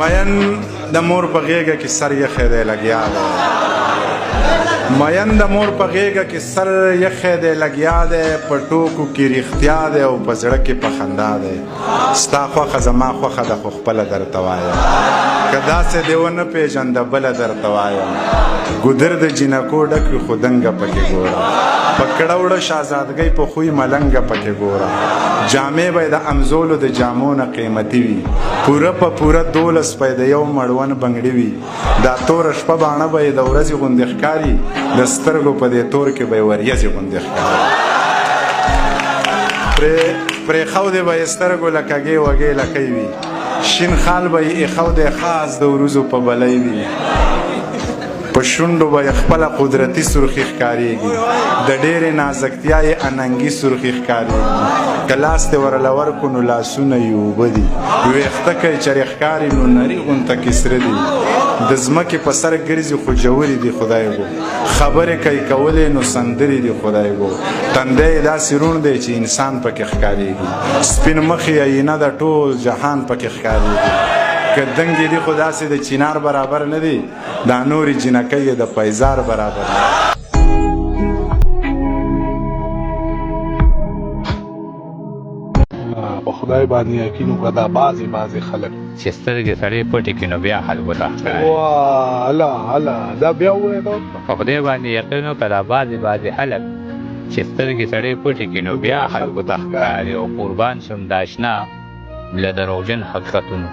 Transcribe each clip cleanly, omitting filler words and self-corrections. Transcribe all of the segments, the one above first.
مین د مور په غېږه کې سر یخی دی لګیا دی مین د مور په غېږه کې سر یخی دی لګیا دی په ټوکو کې رښتیا دی او په زړه کې په خندا دی ستا خوښه زما خوښه ده خو خپله درته وایم که داسې دې ونه پېژنده بله درته وایم ګودر د جینکو ډک وي خو دنګه پکې ګوره په کړه وړه شهزادګۍ په خوی ملنګه پکې ګوره جامې به د امزولو د جامو نه قیمتي وي پوره په پوره 12 پی د یو مړون بنګړي وي دا توره شپه باڼه به یې د ورځې غوندې ښکاري د سترګو په دې تور کې به یې وریځې غوندې ښکاري پرېښودې به یې سترګو لکږې وږې لکۍ وي شین خال به یې ایښودی خاص د وروځو په بلۍ وي په شونډو به یې خپله قدرتي سرخي ښکارېږي د ډېرې نازکتیا یې اننګي سرخي ښکارېږي که لاس دې ورله ورکړو نو لاسونه یې اوبه دي ویښته که یې چرې ښکاري نو نري غونته کې سره دي د ځمکې په سر ګرځي خو جوړې دي خدای ګو خبرې کوي کولې نو سندرې دي خدای ګو تندی یې داسې روڼ دی چې انسان پکې ښکارېږي سپین مخې آینه د ټول جهان پکې ښکارېږي که دنګې دي خو داسې د چینار برابر نه دي دا نورې جینکۍ یې د پیزار برابر نه په خدای باندې یقین وکړه دا بعضې خلک چې سترګې سړی پټې کړي نو بیا خلکو ته ښکاري هله دا بیا ووایه په خدای باندې یقین وکړه دا بعضې خلک چې سترګې سړی پټې کړي نو بیا خلکو ته ښکاري او قربان شم د اشنا له دروغجن حقیقتونو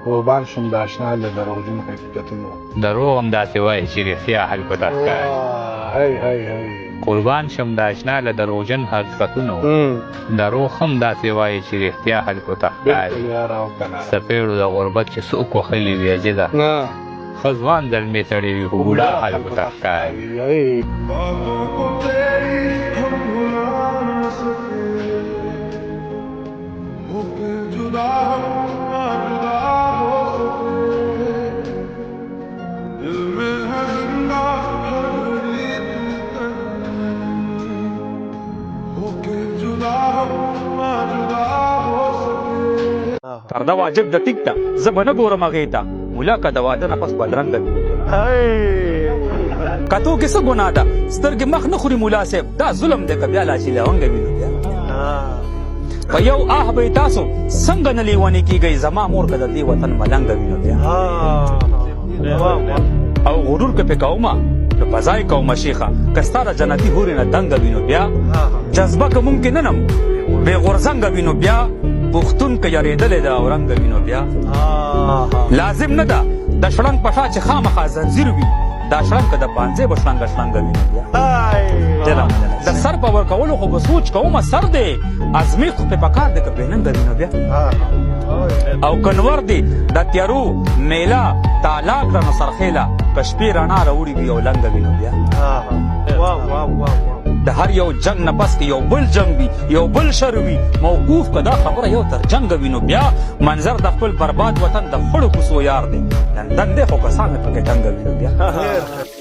قربان شم د اشنا له دروغجن حقیقتونو دروغ هم داسې وایي چې رښتیا خلکو ته ښکاري قربان شم د اشنا له دروغجن حقیقتونو دروغ هم داسې وایي چې رښتیا خلکو ته ښکاري څپېړو د غربت چې څوک وښلي وي عجیده ښه ځوان زلمې سړی وي خو بوډا خلکو ته ښکاري پرده واجب د ټیک ته زه به نه ګورم هغې ته ملا که د واده نه پس بدرنګه وي کتو کې څه ګناه ده سترګې مخ نه خوري ملا صاحب دا ظلم دی که بیا لا چې لونګه وي نو بیا په یو آه به تاسو څنګه نه لیونې کېږئ زما مور که د دې وطن ملنګه وي نو بیا او غرور که پې کومه نو په ځای کومه شیخه که ستا د جنتي هورې نه دنګه وي نو بیا جذبه که ممکنه نم بې غورځنګه وي نو بیا پښتون که یارېدلی ده او رنګه وي نو بیا لازم نه ده د شړنګ په شا چې خامخا زنځیر وي دا شړنګ که د پانځې به شړنګه وي نو بیا د سر په ورکولو خو به سوچ کومه سر دی ازمیښت خو پې پکار دی که بېننګه وي نو بیا او کنور دی د تیارو میله تالا کړه نو سرخیله که شپې رڼا راوړي وي او لنګه وي نو بیا د هر یو جنگ نه پس که یو بل جنگ وي یو بل شر وي موقوف که دا خبره یو تر جنګه وي نو بیا منظر د خپل برباد وطن د خړو کوڅو یار دی لندن دی خو کسان مې پکې ټنګه وي نو بیا